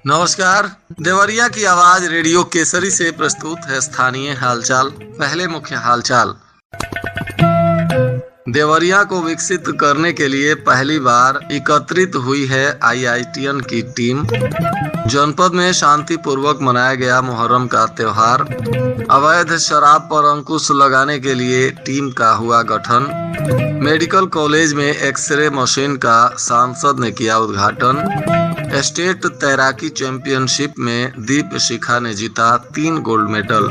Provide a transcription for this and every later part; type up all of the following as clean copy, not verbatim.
नमस्कार। देवरिया की आवाज रेडियो केसरी से प्रस्तुत है स्थानीय हालचाल। पहले मुख्य हालचाल। देवरिया को विकसित करने के लिए पहली बार एकत्रित हुई है आईआईटीएन की टीम। जनपद में शांतिपूर्वक मनाया गया मुहर्रम का त्योहार। अवैध शराब पर अंकुश लगाने के लिए टीम का हुआ गठन। मेडिकल कॉलेज में एक्सरे मशीन का सांसद ने किया उद्घाटन। स्टेट तैराकी चैंपियनशिप में दीप शिखा ने जीता 3 गोल्ड मेडल।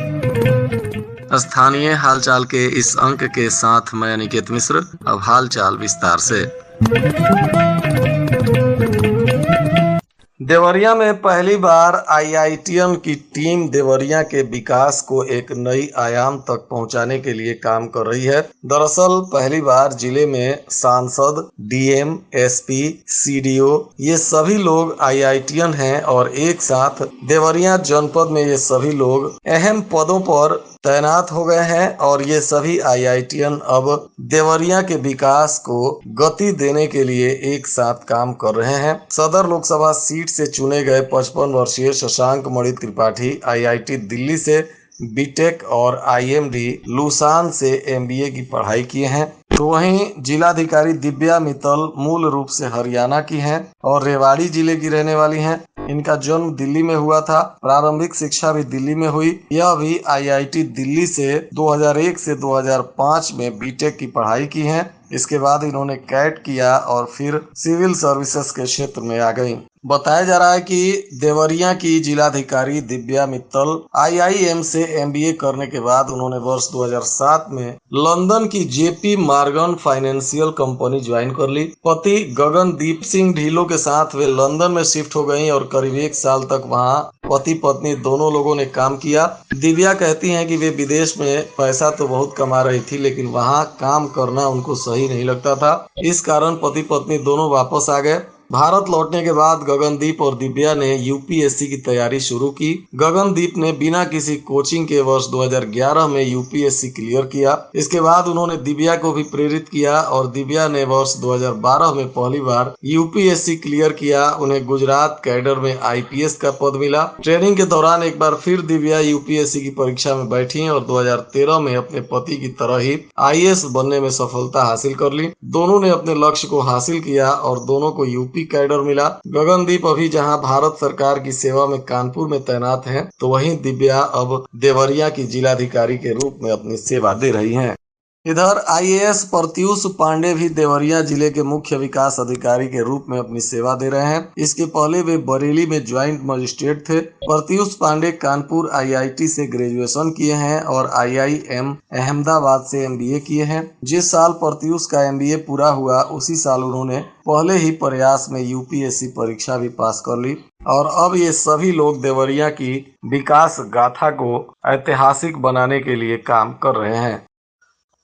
स्थानीय हालचाल के इस अंक के साथ मैं अनिकेत मिश्र। अब हालचाल विस्तार से। देवरिया में पहली बार आईआईटीएन की टीम देवरिया के विकास को एक नई आयाम तक पहुंचाने के लिए काम कर रही है। दरअसल पहली बार जिले में सांसद, डीएम, एसपी, सीडीओ ये सभी लोग आईआईटीएन हैं और एक साथ देवरिया जनपद में ये सभी लोग अहम पदों पर तैनात हो गए हैं और ये सभी आईआईटीएन अब देवरिया के विकास को गति देने के लिए एक साथ काम कर रहे हैं। सदर लोकसभा सीट से चुने गए 55 वर्षीय शशांक मणि त्रिपाठी आईआईटी दिल्ली से बीटेक और आईएमडी लुसान से एमबीए की पढ़ाई किए हैं। तो वहीं जिलाधिकारी दिव्या मित्तल मूल रूप से हरियाणा की हैं और रेवाड़ी जिले की रहने वाली हैं। इनका जन्म दिल्ली में हुआ था। प्रारंभिक शिक्षा भी दिल्ली में हुई। यह भी आईआईटी दिल्ली से 2001 से 2005 में बीटेक की पढ़ाई की है। इसके बाद इन्होंने कैट किया और फिर सिविल सर्विसेज के क्षेत्र में आ गई। बताया जा रहा है कि देवरिया की जिलाधिकारी दिव्या मित्तल आईआईएम से एमबीए करने के बाद उन्होंने वर्ष 2007 में लंदन की JP Morgan financial company join कर ली। पति गगनदीप सिंह ढिल्लों के साथ वे लंदन में शिफ्ट हो गईं और करीब 1 साल तक वहां पति पत्नी दोनों लोगों ने काम किया। दिव्या कहती हैं कि वे विदेश में पैसा तो बहुत कमा रही थी, लेकिन वहां काम करना उनको सही नहीं लगता था। इस कारण पति पत्नी दोनों वापस आ गए। भारत लौटने के बाद गगनदीप और दिव्या ने यूपीएससी की तैयारी शुरू की। गगनदीप ने बिना किसी कोचिंग के वर्ष 2011 में यूपीएससी क्लियर किया। इसके बाद उन्होंने दिव्या को भी प्रेरित किया और दिव्या ने वर्ष 2012 में पहली बार यूपीएससी क्लियर किया। उन्हें गुजरात कैडर में आईपीएस का पद मिला। ट्रेनिंग के दौरान एक बार फिर दिव्या यूपीएससी की परीक्षा में बैठी और 2013 में अपने पति की तरह ही आईएएस बनने में सफलता हासिल कर ली। दोनों ने अपने लक्ष्य को हासिल किया और दोनों को यूपी कैडर मिला। गगनदीप अभी जहां भारत सरकार की सेवा में कानपुर में तैनात हैं, तो वहीं दिव्या अब देवरिया की जिलाधिकारी के रूप में अपनी सेवा दे रही हैं। इधर आईएएस प्रत्यूष पांडे भी देवरिया जिले के मुख्य विकास अधिकारी के रूप में अपनी सेवा दे रहे हैं। इसके पहले वे बरेली में ज्वाइंट मजिस्ट्रेट थे। प्रत्यूष पांडे कानपुर आईआईटी से ग्रेजुएशन किए हैं और आईआईएम अहमदाबाद से एमबीए किए हैं। जिस साल प्रत्यूष का एमबीए पूरा हुआ उसी साल उन्होंने पहले ही प्रयास में यूपीएससी परीक्षा भी पास कर ली और अब ये सभी लोग देवरिया की विकास गाथा को ऐतिहासिक बनाने के लिए काम कर रहे हैं।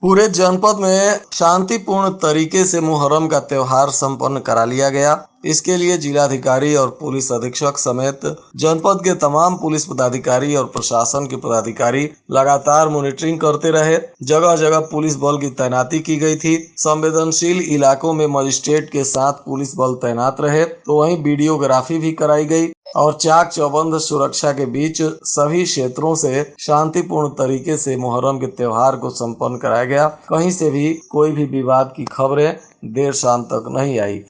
पूरे जनपद में शांतिपूर्ण तरीके से मुहर्रम का त्योहार संपन्न करा लिया गया। इसके लिए जिलाधिकारी और पुलिस अधीक्षक समेत जनपद के तमाम पुलिस पदाधिकारी और प्रशासन के पदाधिकारी लगातार मॉनिटरिंग करते रहे। जगह जगह पुलिस बल की तैनाती की गई थी। संवेदनशील इलाकों में मजिस्ट्रेट के साथ पुलिस बल तैनात रहे, तो वहीं वीडियोग्राफी भी कराई गई और चाक चौबंद सुरक्षा के बीच सभी क्षेत्रों से शांतिपूर्ण तरीके से मुहर्रम के त्योहार को संपन्न कराया गया। कहीं से भी कोई भी विवाद की खबरें देर शाम तक नहीं आई।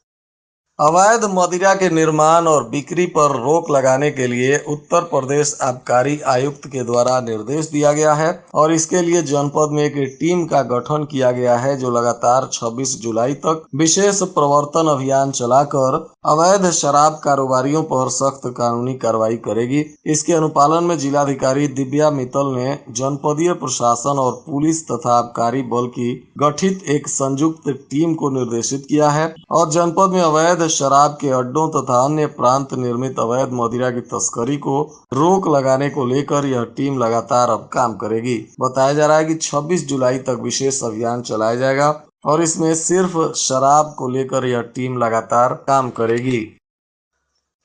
अवैध मदिरा के निर्माण और बिक्री पर रोक लगाने के लिए उत्तर प्रदेश आबकारी आयुक्त के द्वारा निर्देश दिया गया है और इसके लिए जनपद में एक टीम का गठन किया गया है जो लगातार 26 जुलाई तक विशेष प्रवर्तन अभियान चलाकर अवैध शराब कारोबारियों पर सख्त कानूनी कार्रवाई करेगी। इसके अनुपालन में जिलाधिकारी दिव्या मित्तल ने जनपदीय प्रशासन और पुलिस तथा आबकारी बल की गठित एक संयुक्त टीम को निर्देशित किया है और जनपद में अवैध शराब के अड्डों तथा अन्य प्रांत निर्मित अवैध मदिरा की तस्करी को रोक लगाने को लेकर यह टीम लगातार अब काम करेगी। बताया जा रहा है कि 26 जुलाई तक विशेष अभियान चलाया जाएगा और इसमें सिर्फ शराब को लेकर यह टीम लगातार काम करेगी।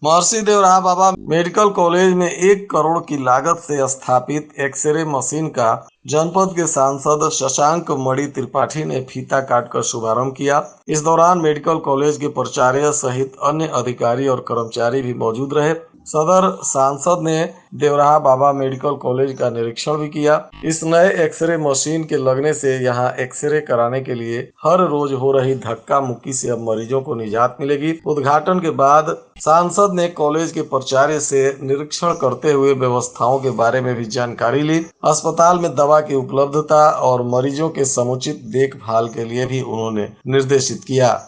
महर्षि देवराहा बाबा मेडिकल कॉलेज में 1 करोड़ की लागत से स्थापित एक्सरे मशीन का जनपद के सांसद शशांक मणि त्रिपाठी ने फीता काटकर शुभारंभ किया। इस दौरान मेडिकल कॉलेज के प्राचार्य सहित अन्य अधिकारी और कर्मचारी भी मौजूद रहे। सदर सांसद ने देवराहा बाबा मेडिकल कॉलेज का निरीक्षण भी किया। इस नए एक्सरे मशीन के लगने से यहां एक्सरे कराने के लिए हर रोज हो रही धक्का मुक्की से अब मरीजों को निजात मिलेगी। उद्घाटन के बाद सांसद ने कॉलेज के प्राचार्य से निरीक्षण करते हुए व्यवस्थाओं के बारे में भी जानकारी ली। अस्पताल में दवा की उपलब्धता और मरीजों के समुचित देखभाल के लिए भी उन्होंने निर्देशित किया।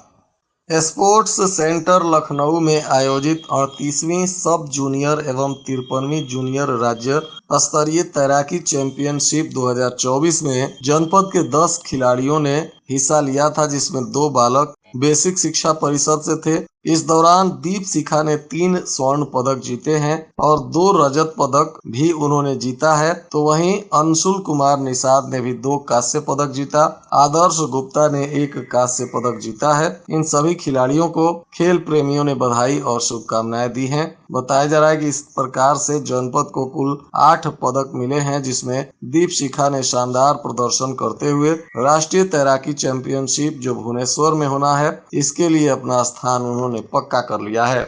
स्पोर्ट्स सेंटर लखनऊ में आयोजित 38वीं सब जूनियर एवं 53वीं जूनियर राज्य स्तरीय तैराकी चैंपियनशिप 2024 में जनपद के 10 खिलाड़ियों ने हिस्सा लिया था, जिसमें 2 बालक बेसिक शिक्षा परिषद से थे। इस दौरान दीप शिखा ने 3 स्वर्ण पदक जीते हैं और 2 रजत पदक भी उन्होंने जीता है। तो वहीं अंशुल कुमार निषाद ने भी 2 कांस्य पदक जीता। आदर्श गुप्ता ने 1 कांस्य पदक जीता है। इन सभी खिलाड़ियों को खेल प्रेमियों ने बधाई और शुभकामनाएं दी हैं। बताया जा रहा है कि इस प्रकार से जनपद को कुल 8 पदक मिले हैं, जिसमें दीप शिखा ने शानदार प्रदर्शन करते हुए राष्ट्रीय तैराकी चैंपियनशिप जो भुवनेश्वर में होना है, इसके लिए अपना स्थान उन्होंने पक्का कर लिया है।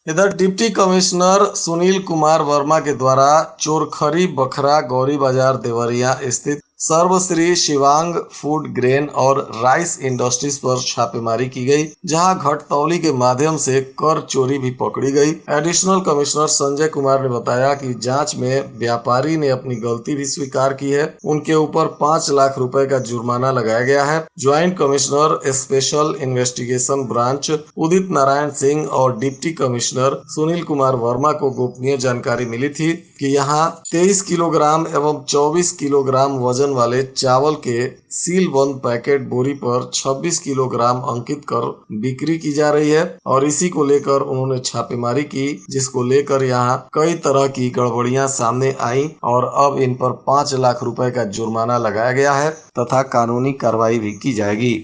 इधर डिप्टी कमिश्नर सुनील कुमार वर्मा के द्वारा चोरखरी बखरा गौरी बाजार देवरिया स्थित सर्वश्री शिवांग फूड ग्रेन और राइस इंडस्ट्रीज पर छापेमारी की गई, जहां घटतौली के माध्यम से कर चोरी भी पकड़ी गई। एडिशनल कमिश्नर संजय कुमार ने बताया कि जांच में व्यापारी ने अपनी गलती भी स्वीकार की है। उनके ऊपर 5 लाख रुपए का जुर्माना लगाया गया है। Joint commissioner special investigation branch Udit Narayan Singh और डिप्टी कमिश्नर सुनील कुमार वर्मा को गोपनीय जानकारी मिली थी कि यहाँ 23 किलोग्राम एवं 24 किलोग्राम वजन वाले चावल के सील बंद पैकेट बोरी पर 26 किलोग्राम अंकित कर बिक्री की जा रही है और इसी को लेकर उन्होंने छापेमारी की, जिसको लेकर यहाँ कई तरह की गड़बड़ियां सामने आई और अब इन पर 5 लाख रुपए का जुर्माना लगाया गया है तथा कानूनी कार्रवाई भी की जाएगी।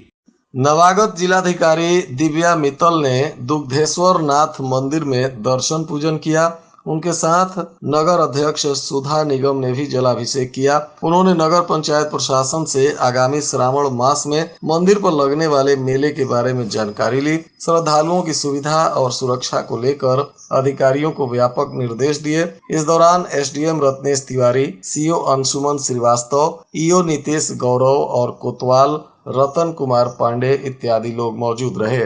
नवागत जिलाधिकारी दिव्या मित्तल ने दुग्धेश्वर नाथ मंदिर में दर्शन पूजन किया। उनके साथ नगर अध्यक्ष सुधा निगम ने भी जलाभिषेक किया। उन्होंने नगर पंचायत प्रशासन से आगामी श्रावण मास में मंदिर पर लगने वाले मेले के बारे में जानकारी ली। श्रद्धालुओं की सुविधा और सुरक्षा को लेकर अधिकारियों को व्यापक निर्देश दिए। इस दौरान SDM Ratnesh Tiwari, CO Anshuman Srivastava, EO Nitesh Gaurav और कोतवाल रतन कुमार पांडे इत्यादि लोग मौजूद रहे।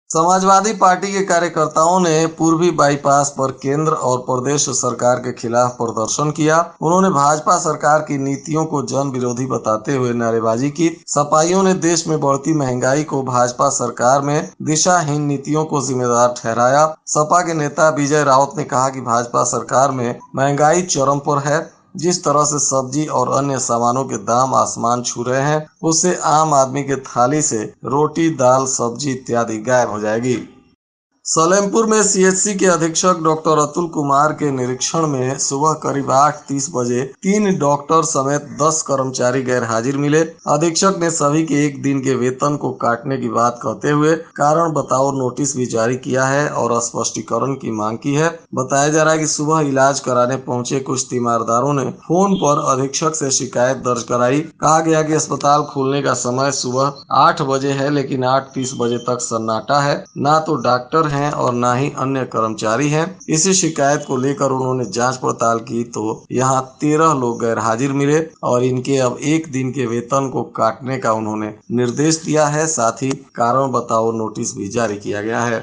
समाजवादी पार्टी के कार्यकर्ताओं ने पूर्वी बाईपास पर केंद्र और प्रदेश सरकार के खिलाफ प्रदर्शन किया। उन्होंने भाजपा सरकार की नीतियों को जन विरोधी बताते हुए नारेबाजी की। सपाइयों ने देश में बढ़ती महंगाई को भाजपा सरकार में दिशाहीन नीतियों को जिम्मेदार ठहराया। सपा के नेता विजय राउत ने कहा कि भाजपा सरकार में महंगाई चरम पर है। जिस तरह से सब्जी और अन्य सामानों के दाम आसमान छू रहे हैं, उससे आम आदमी के थाली से रोटी, दाल, सब्जी इत्यादि गायब हो जाएगी। सलेमपुर में सीएचसी के अधीक्षक डॉक्टर अतुल कुमार के निरीक्षण में सुबह करीब 8:30 बजे 3 डॉक्टर समेत 10 कर्मचारी गैर हाजिर मिले। अधीक्षक ने सभी के 1 दिन के वेतन को काटने की बात कहते हुए कारण बताओ नोटिस भी जारी किया है और स्पष्टीकरण की मांग की है। बताया जा रहा है कि सुबह इलाज कराने पहुंचे कुछ तीमारदारों ने फोन पर अधीक्षक से शिकायत दर्ज कराई। कहा गया कि अस्पताल खुलने का समय सुबह 8 बजे है, लेकिन 8:30 बजे तक सन्नाटा है। ना तो डॉक्टर हैं और ना ही अन्य कर्मचारी हैं। इसी शिकायत को लेकर उन्होंने जांच पड़ताल की तो यहां 13 लोग गैर हाजिर मिले और इनके अब 1 दिन के वेतन को काटने का उन्होंने निर्देश दिया है। साथ ही कारण बताओ नोटिस भी जारी किया गया है।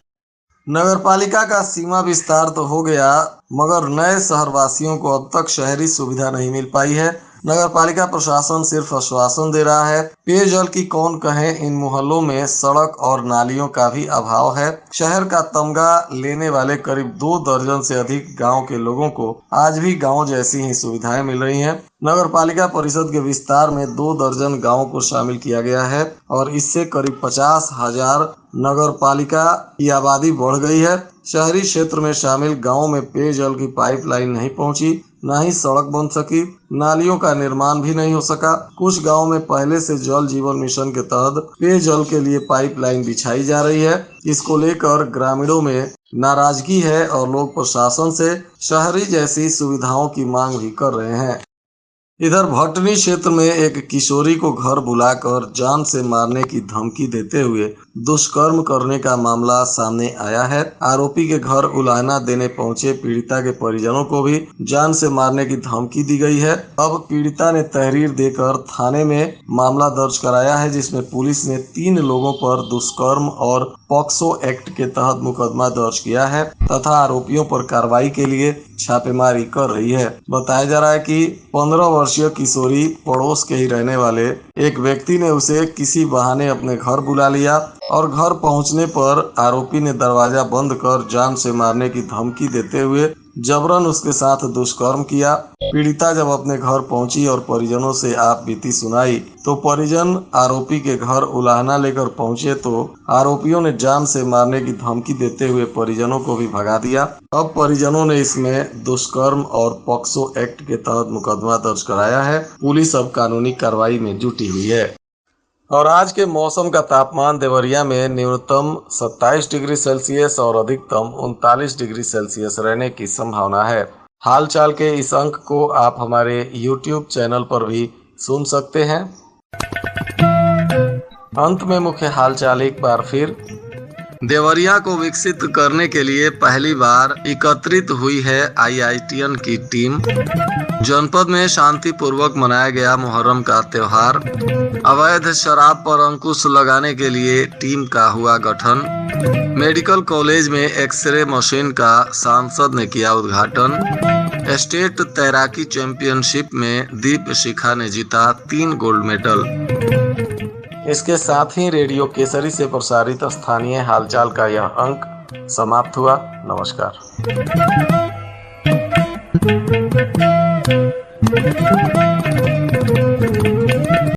नगर पालिका का सीमा विस्तार तो हो गया, मगर नए शहरवासियों को अब तक शहरी सुविधा नहीं मिल पाई है। नगर पालिका प्रशासन सिर्फ आश्वासन दे रहा है। पेयजल की कौन कहे, इन मोहल्लों में सड़क और नालियों का भी अभाव है। शहर का तमगा लेने वाले करीब 2 दर्जन से अधिक गांव के लोगों को आज भी गांव जैसी ही सुविधाएं मिल रही हैं। नगर पालिका परिषद के विस्तार में 2 दर्जन गाँव को शामिल किया गया है और इससे करीब 50,000 नगर पालिका की आबादी बढ़ गई है। शहरी क्षेत्र में शामिल गाँव में पेयजल की पाइपलाइन नहीं पहुंची, न ही सड़क बन सकी, नालियों का निर्माण भी नहीं हो सका। कुछ गाँव में पहले से जल जीवन मिशन के तहत पेयजल के लिए पाइपलाइन बिछाई जा रही है। इसको लेकर ग्रामीणों में नाराजगी है और लोग प्रशासन से शहरी जैसी सुविधाओं की मांग भी कर रहे हैं। इधर भटनी क्षेत्र में एक किशोरी को घर बुलाकर जान से मारने की धमकी देते हुए दुष्कर्म करने का मामला सामने आया है। आरोपी के घर उलाहना देने पहुंचे पीड़िता के परिजनों को भी जान से मारने की धमकी दी गई है। अब पीड़िता ने तहरीर देकर थाने में मामला दर्ज कराया है, जिसमें पुलिस ने 3 लोगों पर दुष्कर्म और पॉक्सो एक्ट के तहत मुकदमा दर्ज किया है तथा आरोपियों पर कार्रवाई के लिए छापेमारी कर रही है। बताया जा रहा है कि 15 वर्षीय किशोरी पड़ोस के ही रहने वाले एक व्यक्ति ने उसे किसी बहाने अपने घर बुला लिया और घर पहुंचने पर आरोपी ने दरवाजा बंद कर जान से मारने की धमकी देते हुए जबरन उसके साथ दुष्कर्म किया। पीड़िता जब अपने घर पहुंची और परिजनों से आप बीती सुनाई तो परिजन आरोपी के घर उलाहना लेकर पहुंचे तो आरोपियों ने जान से मारने की धमकी देते हुए परिजनों को भी भगा दिया। अब परिजनों ने इसमें दुष्कर्म और पॉक्सो एक्ट के तहत मुकदमा दर्ज कराया है। पुलिस अब कानूनी कार्रवाई में जुटी हुई है। और आज के मौसम का तापमान देवरिया में न्यूनतम 27 डिग्री सेल्सियस और अधिकतम 39 डिग्री सेल्सियस रहने की संभावना है। हाल चाल के इस अंक को आप हमारे YouTube चैनल पर भी सुन सकते हैं। अंत में मुख्य हालचाल एक बार फिर। देवरिया को विकसित करने के लिए पहली बार एकत्रित हुई है IITian की टीम। जनपद में शांतिपूर्वक मनाया गया मुहर्रम का त्योहार। अवैध शराब पर अंकुश लगाने के लिए टीम का हुआ गठन। मेडिकल कॉलेज में एक्सरे मशीन का सांसद ने किया उद्घाटन। स्टेट तैराकी चैंपियनशिप में दीप शिखा ने जीता 3 गोल्ड मेडल। इसके साथ ही रेडियो केसरी से प्रसारित स्थानीय हालचाल का यह अंक समाप्त हुआ। नमस्कार।